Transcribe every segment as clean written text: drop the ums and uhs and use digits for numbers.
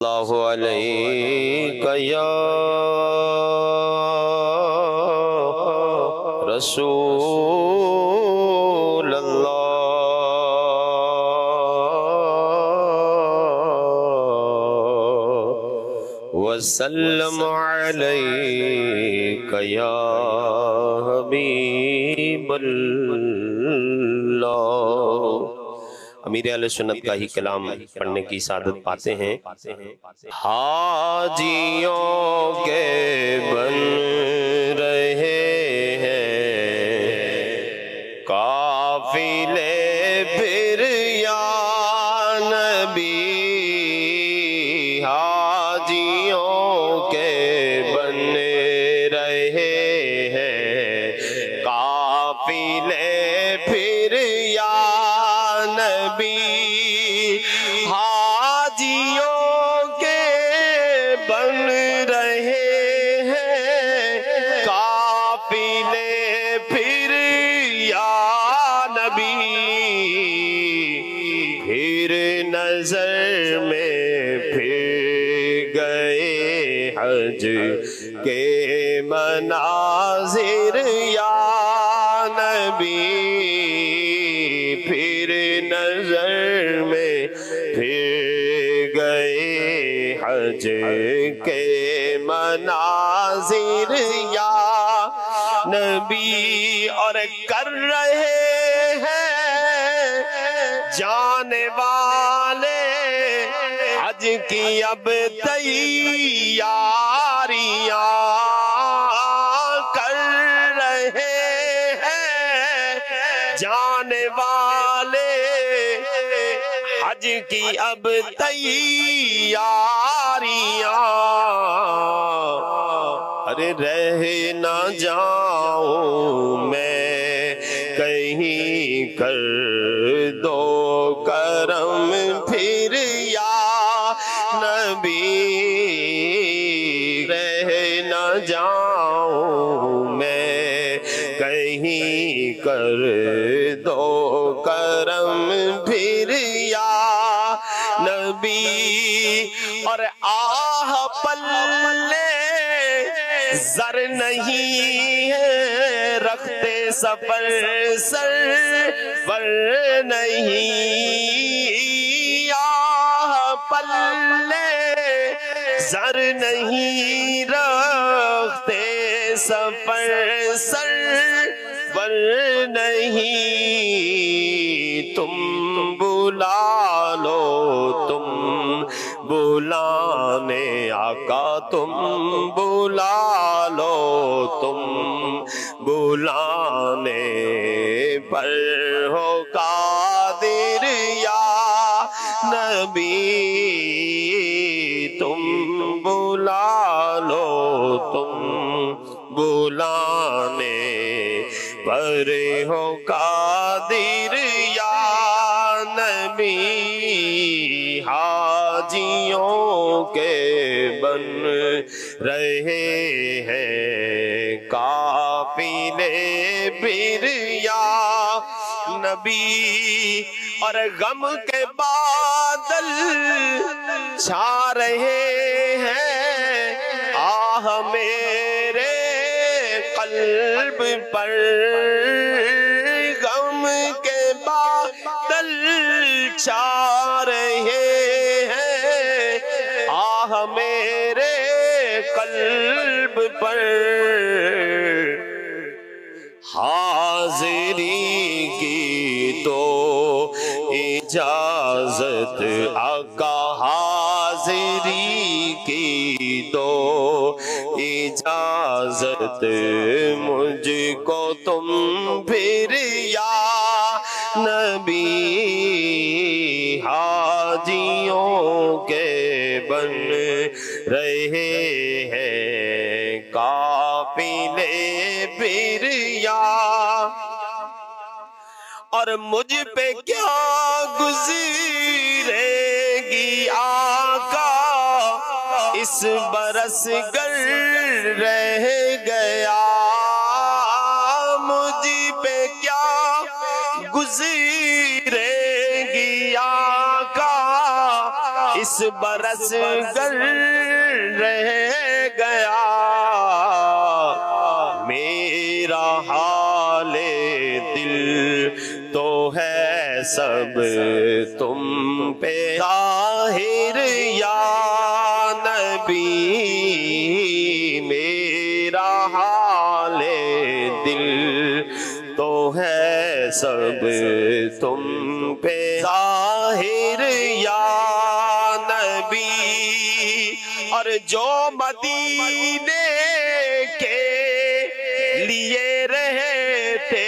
اللہ علیک یا رسول اللہ وسلم علیک یا حبیب اللہ۔ امیر اہل سنت کا ہی کلام پڑھنے کی سعادت پاتے ہیں۔ حاجیوں کے بن رہے ہیں قافلے پھر یا نبی، حاجیوں کے بن رہے ہیں قافلے پھر یا نبی، حاجیوں کے بن رہے ہیں قافلے پھر یا نبی، پھر نظر میں پھر گئے حج کے مناظر یا نبی، پھر نظر میں پھر گئے حج کے مناظر یا نبی، اور کر رہے ہیں جانے والے حج کی اب تیاریاں، کر رہے ہیں جانے والے حج کی اب تیاریاں، ارے رہ نہ جاؤں میں کہیں، کر دو کرم پھر یا نبی، رہ نہ جاؤں میں کہیں، کر دو کرم پھر یا نبی، اور آہ پلے زر نہیں ہے رکھتے سفر سرور نہیں، آہ پلے زر نہیں رکھتے سفر سرور نہیں، تم بلا لو تم بلانے آقا، تم بلا لو تم بلانے پر ہو قادر یا نبی، تم بلا لو تم بلانے پر ہو قادر یا نبی، حاجیوں کے بن رہے ہیں قافلے پھر یا نبی، اور غم کے بادل چھا رہے ہیں آہ میرے قلب پر، غم کے بادل چھا رہے ہیں آہ میرے قلب پر، حاضری کی تو اجازت آقا، حاضری کی تو اجازت مجھ کو تم پھر یا نبی، حاجیوں کے بن رہے ہیں قافلے پھر یا، اور مجھ پہ کیا گزرے گی آقا اس برس گر رہ گیا، مجھ پہ کیا گزرے گی آقا اس برس گر رہ گیا میرا حال دل تو ہے سب تم پہ ظاہر یا نبی میرا حال دل تو ہے سب تم پہ ظاہر یا نبی اور جو مدینے کے لیے رہتے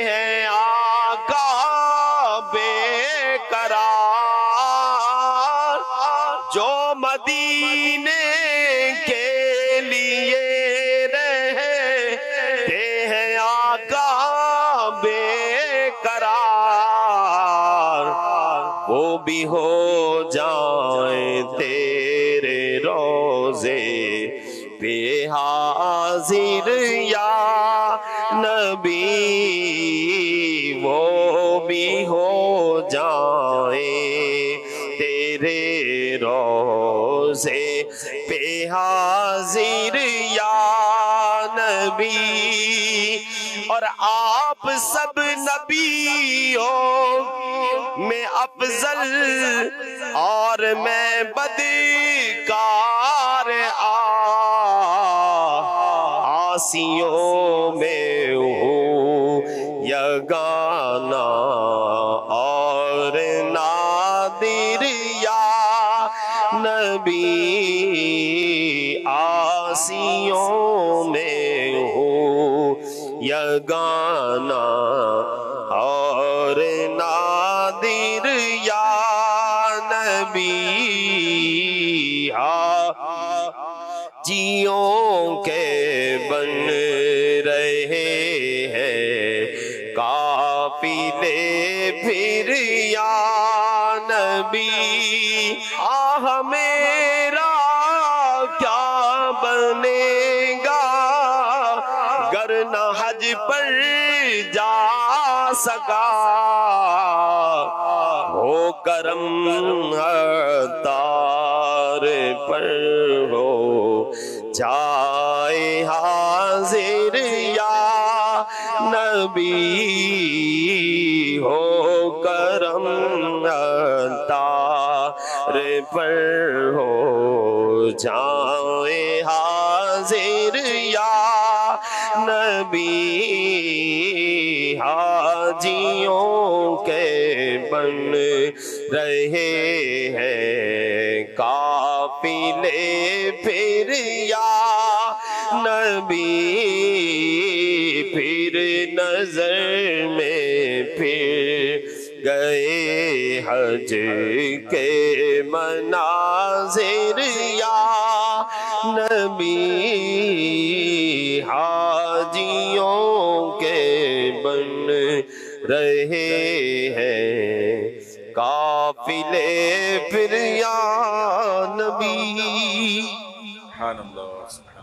ہیں آقا بے قرار جو مدینے کے لیے رہتے ہیں آقا بے قرار وہ بھی ہو جائیں تیرے روزے پہ حاضر یا نبی وہ بھی ہو جائیں تیرے روزے پہ حاضر یا نبی اور آپ سب نبیوں میں افضل اور میں بدکار آسیوں میں ہوں یگانا اور نادر یا نبی آسیوں میں ہوں یگانا اور نادر یا نبی جیوں کے بن رہے ہیں قافلے پھر یا نبی آہ میرا کیا بنے گا گر نہ حج پر جا سکا ہو کرم تار پر ہو جائے حاضر یا نبی ہو کرم تار پر ہو جائے حاضر یا نبی حاجیوں کے بن رہے ہیں قافلے پھر یا نبی پھر نظر میں پھر گئے حج کے مناظر یا نبی حاجیوں کے بن رہے ہیں قافلے پھر یا نبی سبحان اللہ